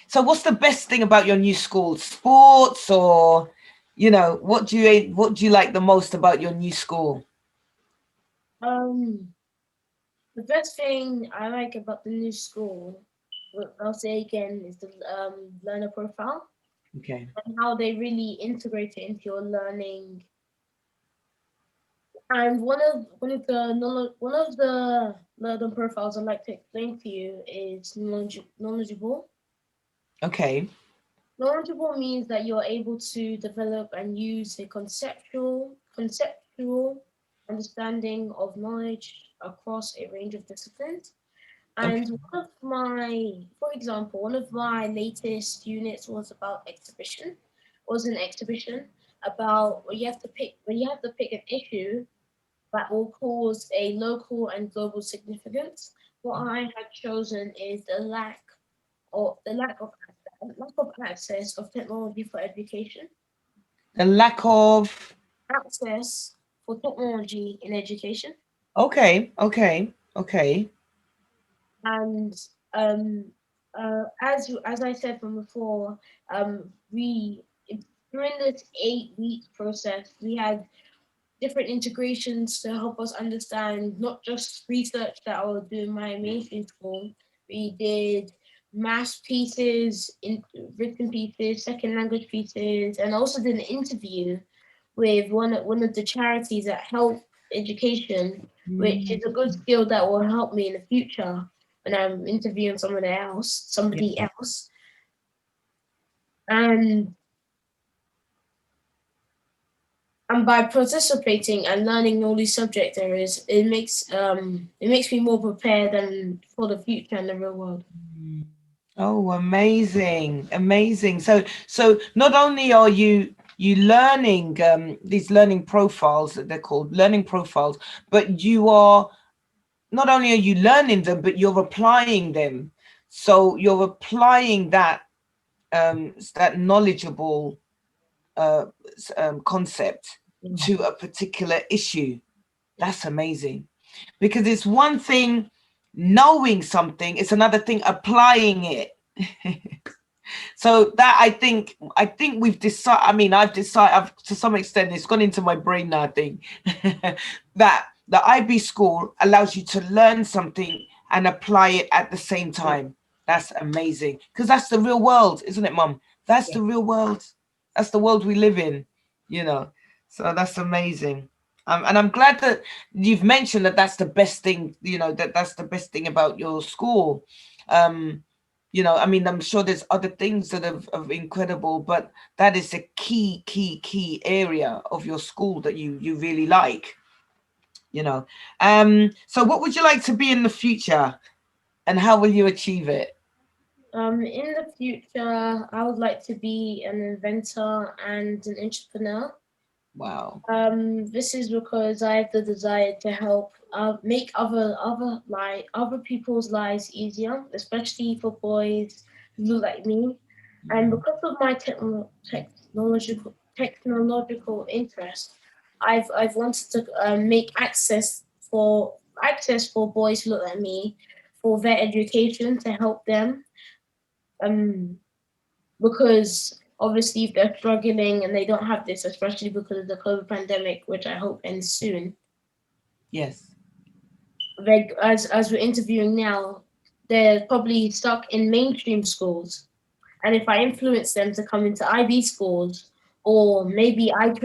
So what's the best thing about your new school? Sports, or, what do you like the most about your new school? Um, the best thing I like about the new school, I'll say again, is the learner profile Okay. and how they really integrate it into your learning. And one of the learning profiles I'd like to explain to you is knowledgeable. Okay. Knowledgeable means that you're able to develop and use a conceptual understanding of knowledge across a range of disciplines. Okay. And for example, one of my latest units was an exhibition about when you have to pick an issue that will cause a local and global significance. What I had chosen is the lack of access of technology for education, The lack of. access for technology in education, Okay. Okay. Okay. and as I said from before, we during this 8 week process we had different integrations to help us understand not just research that I would do in my mainstream school. We did math pieces, written pieces, second language pieces, and also did an interview with one of the charities that help education, which Mm, is a good skill that will help me in the future when I'm interviewing yeah. somebody else. And and by participating and learning all these subject areas, it makes me more prepared and for the future and the real world. Oh, amazing, amazing. So not only are you learning these learning profiles, that they're called learning profiles, but you are not only are you learning them, but you're applying them. So you're applying that knowledgeable concept Mm. to a particular issue. That's amazing, because it's one thing knowing something, it's another thing applying it. So that I think we've decided. I mean, I've to some extent, it's gone into my brain now. I think that the IB school allows you to learn something and apply it at the same Yeah, time. That's amazing, because that's the real world, isn't it, Mum? That's yeah. the real world. That's the world we live in. You know. So that's amazing. And I'm glad that you've mentioned that that's the best thing. That's the best thing about your school. Um, I mean, I'm sure there's other things that are incredible, but that is a key area of your school that you really like. you know so what would you like to be in the future, and how will you achieve it? In the future, I would like to be an inventor and an entrepreneur. Wow. This is because I have the desire to help make other people's lives easier, especially for boys who look like me. And because of my technological interest, I've wanted to make access for boys who look like me for their education to help them. Um, because obviously if they're struggling and they don't have this, especially because of the COVID pandemic, which I hope ends soon, Yes. like as we're interviewing now, they're probably stuck in mainstream schools. And if I influence them to come into IB schools, or maybe as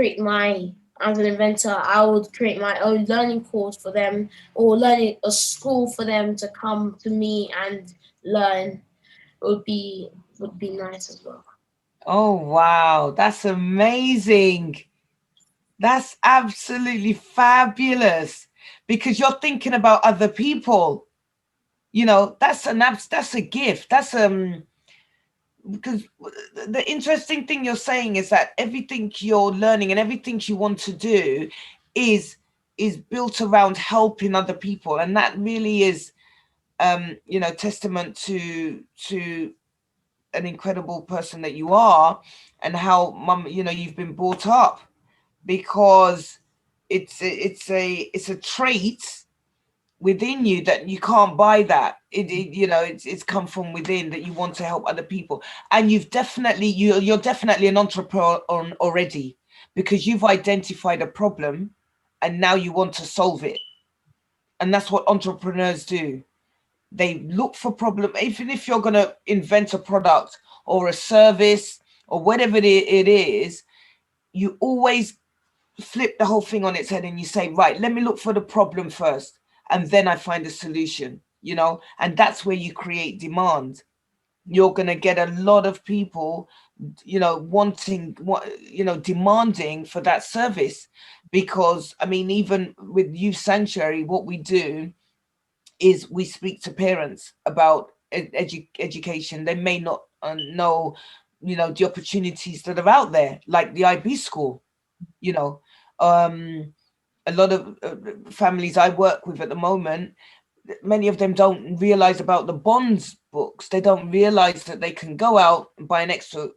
an inventor, I would create my own learning course for them, or learning a school for them to come to me and learn, would be would be nice as well. Oh, wow, that's amazing. That's absolutely fabulous, because you're thinking about other people. That's a gift. That's because the interesting thing you're saying is that everything you're learning and everything you want to do is is built around helping other people, and that really is testament to an incredible person that you are, and how, mum, you've been brought up, because it's a trait within you that you can't buy that. You know, it's come from within, that you want to help other people. And you're definitely an entrepreneur on already, because you've identified a problem and now you want to solve it. And that's what entrepreneurs do. They look for problem. Even if you're going to invent a product or a service or whatever it is, you always flip the whole thing on its head and you say, right, let me look for the problem first, and then I find a solution, you know. And that's where you create demand. You're going to get a lot of people, you know, wanting what, you know, demanding for that service. Because I mean, even with youth sanctuary, what we do is we speak to parents about education. They may not know, you know, the opportunities that are out there, like the IB school, you know. um a lot of families I work with at the moment, many of them don't realize about the bonds books. They don't realize that they can go out and buy an extra,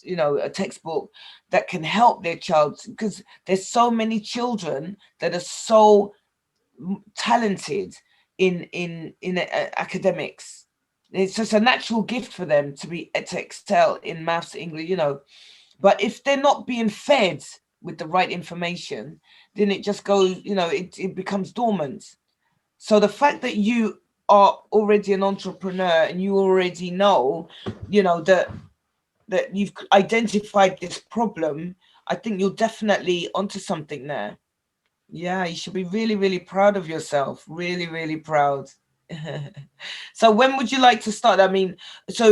you know, a textbook that can help their child, because there's so many children that are so talented in academics. It's just a natural gift for them to be to excel in maths, English, you know. But if they're not being fed with the right information, then it just goes, you know, it becomes dormant. So the fact that you are already an entrepreneur and you already know, you know, that you've identified this problem, I think you're definitely onto something there. Yeah, you should be really, really proud of yourself. Really, really proud. So when would you like to start? I mean, so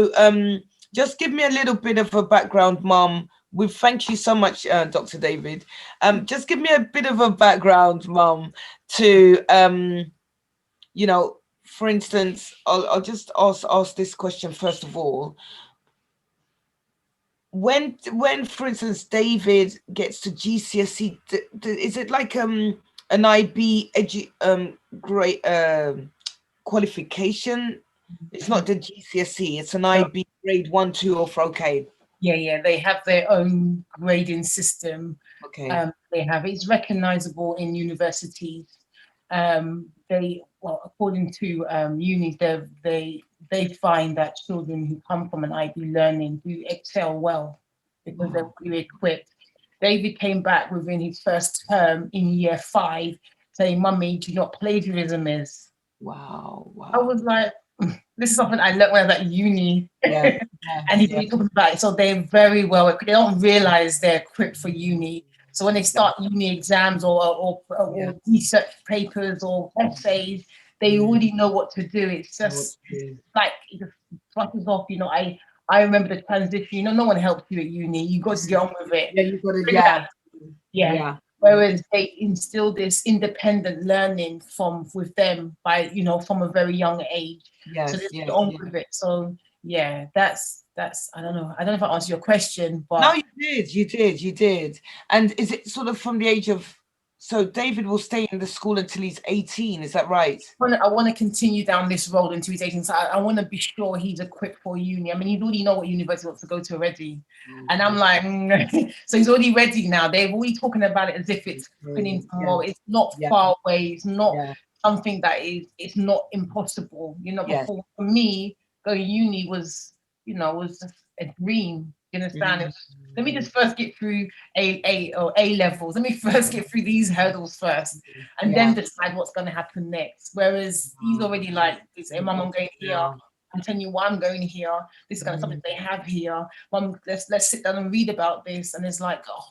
just give me a little bit of a background, Mom. We thank you so much, Dr. David. Just give me a bit of a background, Mom, to you know, for instance, I'll just ask this question first of all. When for instance David gets to GCSE, is it like an IB great qualification? It's not the GCSE, it's an So, IB grade 1, 2, or for okay. yeah, they have their own grading system. Okay. They have it's recognizable in universities. They well, according to unis, they find that children who come from an IB learning do excel well because they're Wow. really equipped. David came back within his first term in year 5 saying, "Mummy, do you know what plagiarism is?" Wow. I Wow. was like, this is something I learned when I was at uni. Yes. And Yes. he's Yes. really talking about it. So they're very well equipped. They don't realize they're equipped for uni. So when they start uni exams Yeah. or research papers or essays, they Mm. already know what to do. It's Know what just to do. like it just flushes off. I remember the transition. No one helped you at uni. You got to get on with it. Yeah, you got to. Figure Yeah. yeah. Yeah. Whereas they instill this independent learning from with them by from a very young age. So they Yes. get Yes. on Yes. with it. So yeah, that's I don't know. I don't know if I answered your question, No, but you did. You did. You did. And is it sort of from the age of? So David will stay in the school until he's 18. Is that right? I want to continue down this road into his 18. So I want to be sure he's equipped for uni. I mean, he's already know what university he wants to go to already. And I'm Okay. like, so he's already ready now. They're already talking about it as if it's happening Brilliant. tomorrow. Yes. It's not Yeah. far away. It's not Yeah. something it's not impossible. Yes. Before for me, going uni was just a dream. You understand? Mm. Let me just first get through A levels. Let me first get through these hurdles first and Yeah. then decide what's going to happen next. Whereas he's already like, "Hey, Mum, I'm going here. Now. I'm telling you why I'm going here. This is kind of something Mm. they have here. Mum, let's sit down and read about this." And it's like, oh,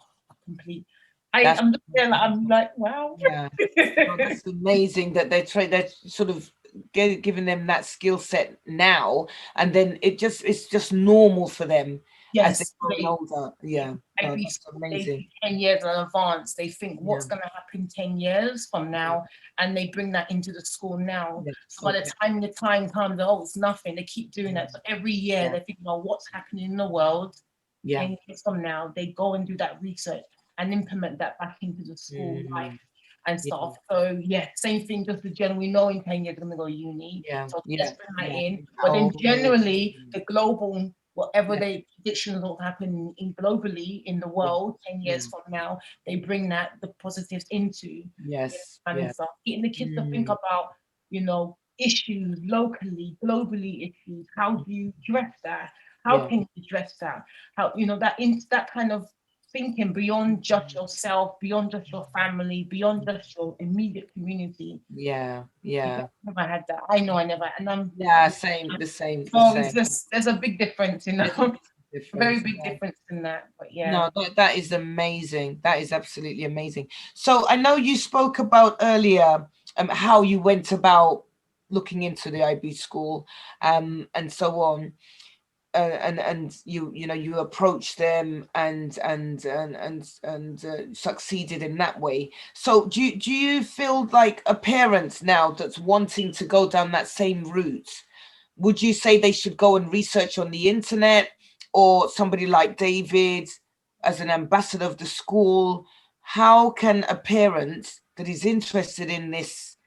complete. That's I'm just there, like, I'm like, wow. yeah. Oh, that's amazing that they're sort of giving them that skill set now, and then it's just normal for them as they Yes, grow older. Yeah. Oh, every that's they do amazing. 10 years in advance. They think Yeah. what's going to happen 10 years from now, and they bring that into the school now. Yes. So by Okay. the time comes, oh, it's nothing. They keep doing that. So every year Yeah. they think, well, what's happening in the world Yeah. 10 years from now? They go and do that research and implement that back into the school life Mm. and Yeah. stuff. So yeah, same thing just with general. We know in 10 years they're gonna go uni. Yeah. So let's Yeah. bring that Yeah. in. But then Oh. generally the global whatever Yeah. they predictions will happen in globally in the Yeah. world 10 Yeah. years from now, they bring that the positives into Yes. and Yeah. stuff. Getting the kids to think Mm. about issues locally, globally issues. How do you address that? How Yeah. can you address that? How, that kind of thinking beyond just yourself, beyond just your family, beyond just your immediate community. Yeah. I Yeah. never had that. I know I never, and Yeah. Same. The same. The so it's same. just, there's a big difference, There's a big a very difference. big Yeah. difference in that. But yeah. No, that is amazing. That is absolutely amazing. So I know you spoke about earlier how you went about looking into the IB school and so on. And you know you approached them and succeeded in that way. So do you feel like a parent now that's wanting to go down that same route, would you say they should go and research on the internet, or somebody like David as an ambassador of the school? How can a parent that is interested in this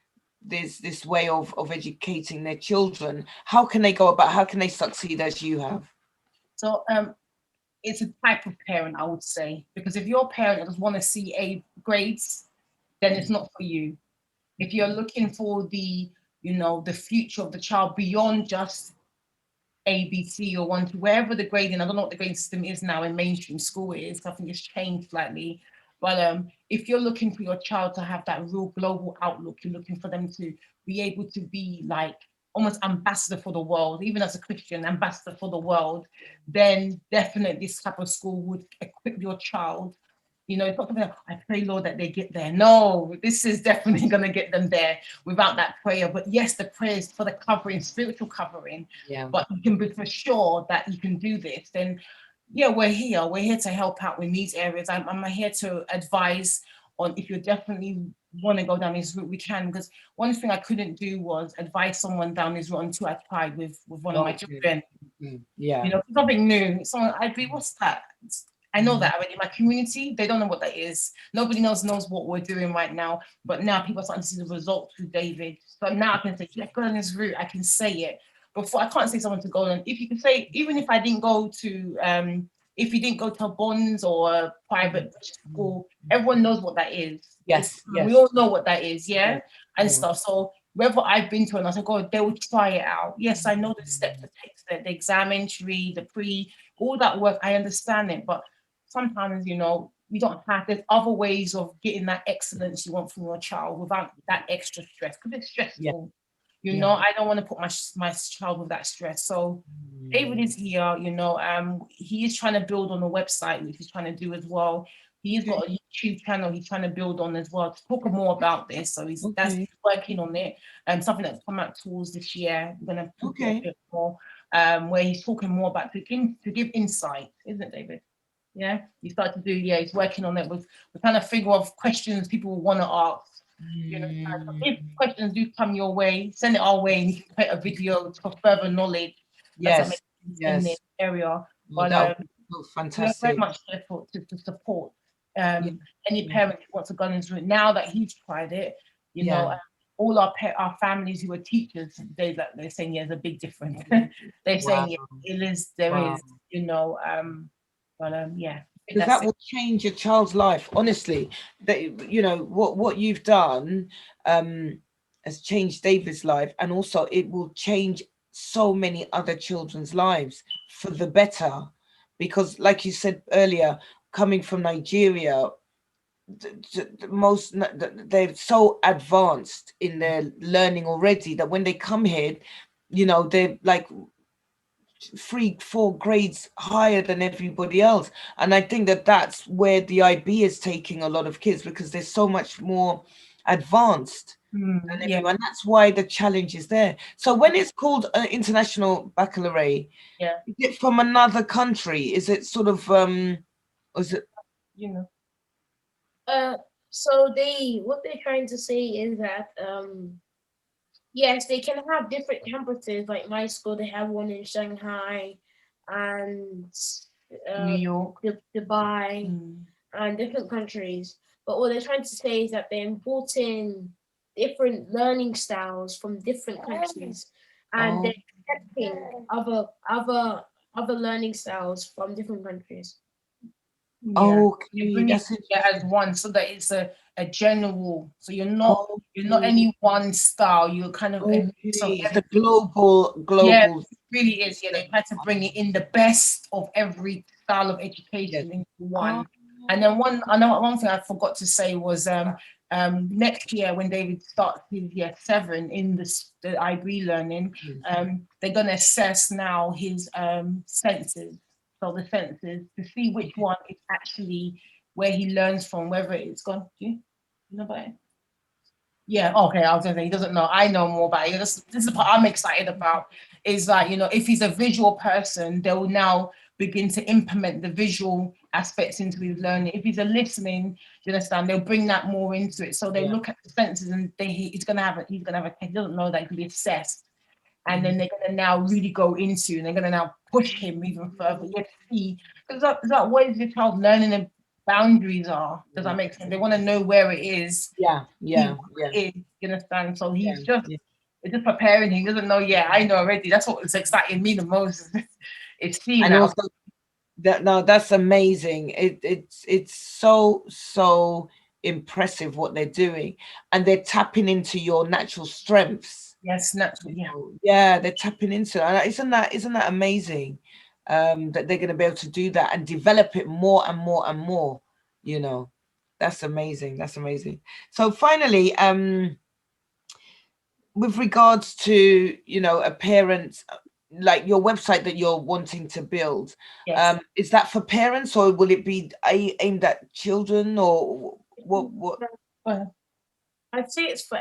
way of educating their children, how can they go about, how can they succeed as you have? So it's a type of parent, I would say, because if you're a parent that just want to see A grades, then it's not for you. If you're looking for the future of the child beyond just ABC or one to wherever the grading, I don't know what the grading system is now in mainstream school it is. I think it's changed slightly. But if you're looking for your child to have that real global outlook, you're looking for them to be able to be like almost ambassador for the world, even as a Christian, ambassador for the world, then definitely this type of school would equip your child. It's not something like, I pray, Lord, that they get there. No, this is definitely going to get them there without that prayer. But yes, the prayers for the covering, spiritual covering, Yeah. but you can be for sure that you can do this. Then, yeah, we're here. We're here to help out in these areas. I'm here to advise on if you definitely want to go down this route, we can. Because one thing I couldn't do was advise someone down this route until I tried with one of my Okay. children. Yeah. Something new. Someone, I'd be, what's that? I know Mhm. that already. My community, they don't know what that is. Nobody knows what we're doing right now. But now people are starting to see the results with David. So now I can say, yeah, go on this route. I can say it. Before I can't say someone to go on. If you can say, even if I didn't go to if you didn't go to a bonds or a private school, everyone knows what that is. It's Yes, we yes, all know what that is, yeah, yeah, and yeah. stuff. So whether I've been to and I said, God, they will try it out. Yes, I know the steps it takes, the exam entry, the pre, all that work. I understand it, but sometimes you don't have. There's other ways of getting that excellence you want from your child without that extra stress because it's Yeah, stressful. yeah. I don't want to put my child with that stress. So David is here, he is trying to build on a website, which he's trying to do as well. He's Okay, got a YouTube channel he's trying to build on as well to talk more about this. So okay, he's working on it. Something that's come out towards this year. We're gonna talk a okay. bit more, where he's talking more about to give insight, isn't it, David? Yeah, he started to do, yeah, he's working on it. We're trying to figure of questions people want to ask. If Mm, questions do come your way, send it our way and you can create a video for further knowledge. That's what yes, makes sense in this yes. area. Oh, But that would be so we are very fantastic. much there to support Yeah, any yeah, parent who wants to go into it. Now that he's tried it, yeah. all our families who are teachers, they're saying, yeah, there's a big difference. They're Wow, saying, yeah, there wow. is, yeah, I think Because that's that it. will change your child's life. Honestly, that what you've done um, has changed David's life, and also it will change so many other children's lives for the better. Because, like you said earlier, coming from Nigeria, they're so advanced in their learning already that when they come here, they're like 3 4 grades higher than everybody else. And I think that that's where the IB is taking a lot of kids, because they're so much more advanced than Yeah, everyone. That's why the challenge is there. So when it's called an international baccalaureate, yeah, is it from another country? Is it sort of or is it you know, Uh, so what they're trying to say is that yes, they can have different campuses. Like my school, they have one in Shanghai and New uh, York. Dubai Mm. and different countries. But what they're trying to say is that they're importing different learning styles from different countries, and oh, they're accepting other learning styles from different countries. Yeah, you Okay, bring it that's together as interesting. one, so that it's a general. So you're not Okay, any one style. You're kind of a mix okay, of it's the everything. Yeah, global. it really is. Yeah, they try to bring it in the best of every style of Yes. education into Oh, one. And then one thing I forgot to say was next year when David starts his year 7 in the IB learning, yes. they're gonna assess now his senses. So the senses to see which Okay. one is actually where he learns from, whether it's gone. Do you know about it? Yeah, okay, I was gonna say he doesn't know. I know more about it. This is the part I'm excited about. Is like, if he's a visual person, they'll now begin to implement the visual aspects into his learning. If he's a listening, you understand, they'll bring that more into it. So they Yeah. look at the senses and he's gonna have he doesn't know that it can be assessed. And Mhm. then they're gonna now really go into and they're gonna now push him even further. You see, because that what is your child learning the boundaries are? Does that Yeah. make sense? They want to know where it is Yeah. he Yeah. Yeah. is, you understand? So Yeah. Yeah. it's just preparing him. He doesn't know, yeah, I know already. That's what is exciting me the most. It's seeing And that. also that no, that's amazing. It's so impressive what they're doing, and they're tapping into your natural strengths. Yes, naturally, yeah. Yeah, they're tapping into it. And isn't that amazing? That they're going to be able to do that and develop it more and more and more. You know, that's amazing. That's amazing. So finally, with regards to a parent, like your website that you're wanting to build, Yes. is that for parents or will it be aimed at children or what? Uh, I'd say it's for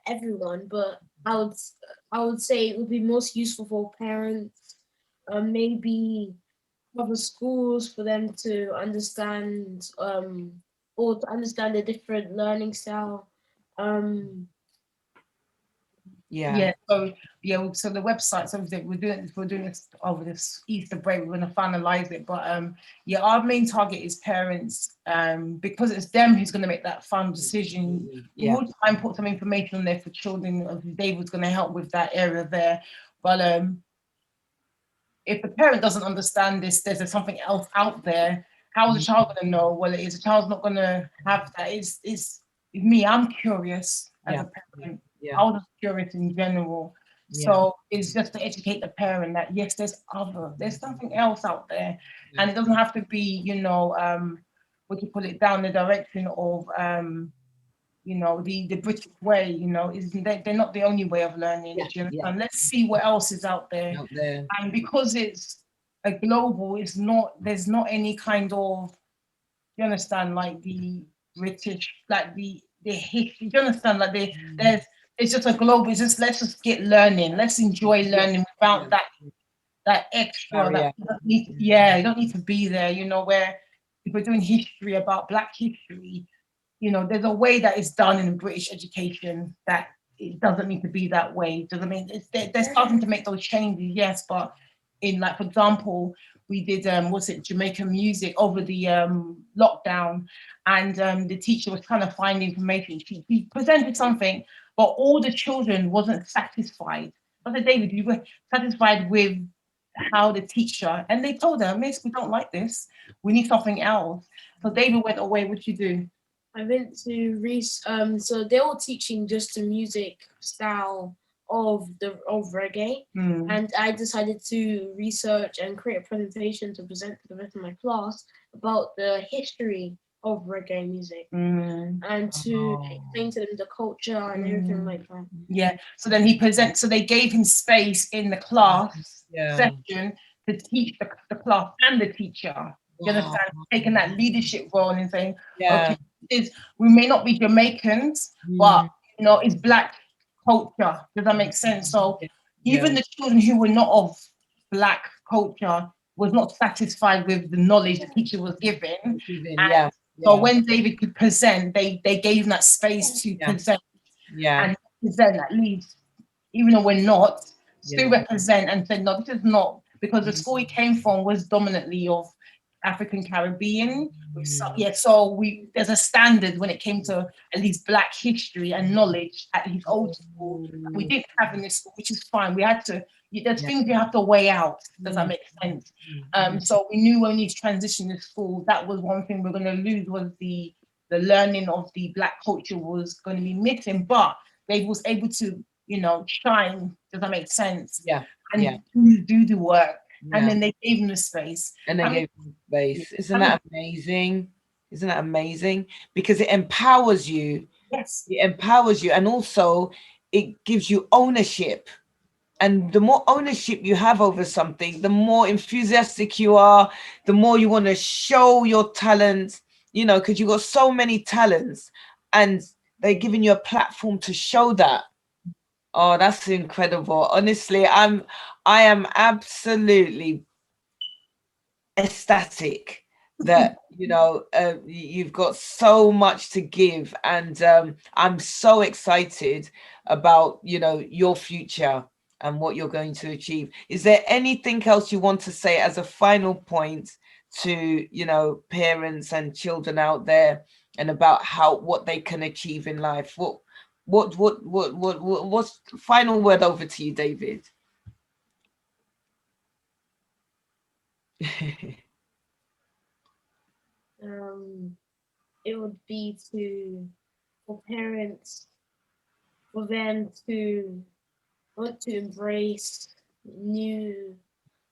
everyone, but I would say it would be most useful for parents, maybe other schools for them to understand, or to understand a different learning style. Um, Yeah. yeah, so the website, so we're doing this over this Easter break. We're gonna finalize it, but yeah, our main target is parents, because it's them who's gonna make that final decision. We Yeah. will try and put some information on there for children. David's gonna help with that area there, but if the parent doesn't understand this, there's something else out there. How is the child going to know? Well, it is the child's not going to have that. It's me. I'm curious as Yeah. a parent. Yeah. I was curious in general. Yeah. So it's just to educate the parent that yes, there's something else out there, Yeah. and it doesn't have to be, what you call it, down the direction of the British way, they're not the only way of learning. Yeah. Do you Yeah. understand? Let's see what else is out there. Out there. And because it's a global, there's not any kind of, you understand, like the British, like the history, you understand, like there's it's just a global, it's just let's just get learning, let's enjoy Yeah. learning Yeah. without that extra Barrier. yeah, you don't need to be there, where if we're doing history about Black history, there's a way that it's done in British education that it doesn't need to be that way. Does I mean they're starting to make those changes, yes, but in, like, for example, we did what's it, Jamaican music over the lockdown, and the teacher was trying to find information. She presented something, but all the children wasn't satisfied. I said, David, you were satisfied with how the teacher, and they told her, Miss, we don't like this. We need something else. So David went away. What you do? I went to so they were teaching just the music style of reggae, Mm, and I decided to research and create a presentation to present to the rest of my class about the history of reggae music mm, and to Oh. explain to them the culture and everything mm. like that. Yeah. So then so they gave him space in the class Yeah. session to teach the class and the teacher. You Wow. understand? Taking that leadership role and saying, Yeah. okay, we may not be Jamaicans, but Mm. it's Black culture. Does that make sense? So Yeah. even Yeah. the children who were not of Black culture was not satisfied with the knowledge the teacher was giving. Even. And Yeah. so Yeah. when David could present, they gave him that space to Yeah. present Yeah. and represent, at least, even though we're not, still Yeah. represent and say, no, this is not, because the school he came from was dominantly of African Caribbean. Mm. Yeah, so there's a standard when it came to at least Black history and knowledge at his old school that we Oh. didn't have in this school, which is fine. We had to, there's Yeah. things you have to weigh out. Does that Mm, make sense? mm. So we knew when we transitioned to school, that was one thing we're going to lose, was the learning of the Black culture was going to be missing. But they was able to, shine. Does that make sense? Yeah. Yeah. And do the work, and Yeah. then they gave them the space. And they I mean, gave them space. Isn't I mean, that amazing? Isn't that amazing? Because it empowers you. yes, It empowers you, and also it gives you ownership. And the more ownership you have over something, the more enthusiastic you are, the more you want to show your talent, because you've got so many talents, and they're giving you a platform to show that. Oh, that's incredible. Honestly, I am absolutely ecstatic that you've got so much to give, and I'm so excited about your future and what you're going to achieve. Is there anything else you want to say as a final point to parents and children out there, and about what they can achieve in life? What's final word over to you, David? Um, it would be for parents, for them to want to embrace new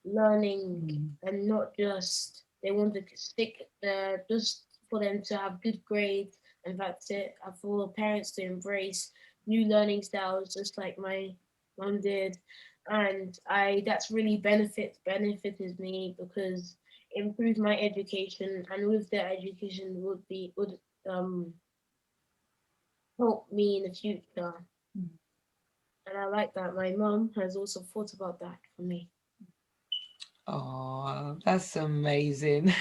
learning, and not just they want to stick there just for them to have good grades, and that's it. And for parents to embrace new learning styles, just like my mom did, and I that's really benefited me, because it improved my education, and with their education would um help me in the future. And I like that my mom has also thought about that for me. Oh, that's amazing.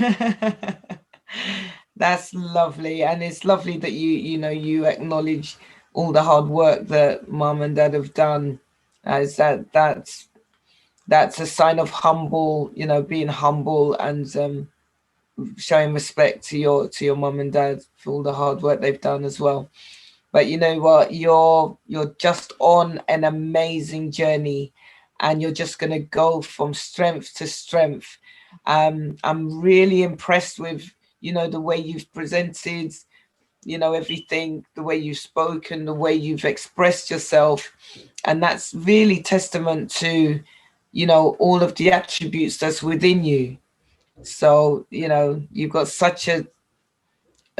That's lovely. And it's lovely that you acknowledge all the hard work that mum and dad have done. As that's a sign of humble, being humble, and showing respect to your mum and dad for all the hard work they've done as well. But you know what? You're just on an amazing journey, and you're just going to go from strength to strength. I'm really impressed with the way you've presented, everything, the way you've spoken, the way you've expressed yourself, and that's really testament to all of the attributes that's within you. So you've got such a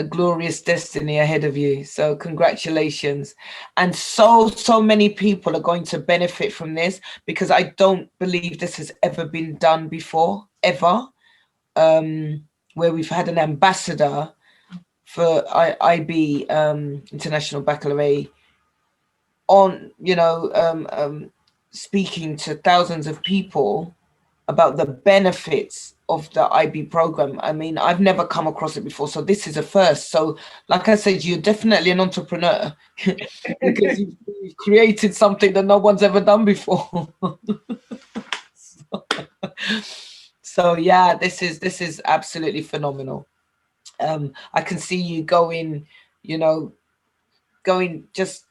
glorious destiny ahead of you. So congratulations. And so many people are going to benefit from this, because I don't believe this has ever been done before, ever. Where we've had an ambassador for IB, International Baccalaureate, on speaking to thousands of people about the benefits of the IB program. I mean, I've never come across it before, so this is a first. So, like I said, you're definitely an entrepreneur because you've created something that no one's ever done before. So yeah, this is absolutely phenomenal. I can see you you know, going just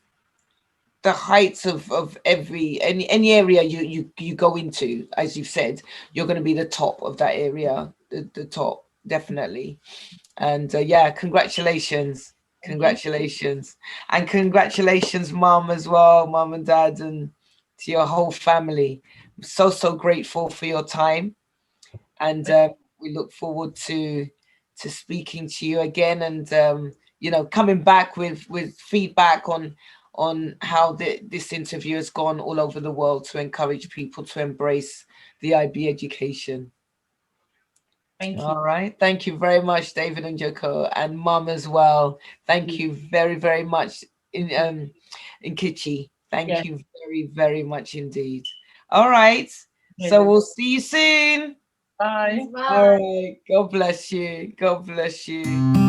the heights of any area you go into. As you've said, you're going to be the top of that area, the top, definitely. And yeah, congratulations, and congratulations, mom, as well, mom and dad, and to your whole family. I'm so grateful for your time, and we look forward to speaking to you again, and coming back with feedback on how this interview has gone all over the world, to encourage people to embrace the IB education. thank you. All right. Thank you very much, David and Joko, and Mum as well. Thank you very much, in Kichi. Yeah. Thank you very much indeed. All right. So Yeah. we'll see you soon. Bye. All Bye. right. God bless you. God bless you.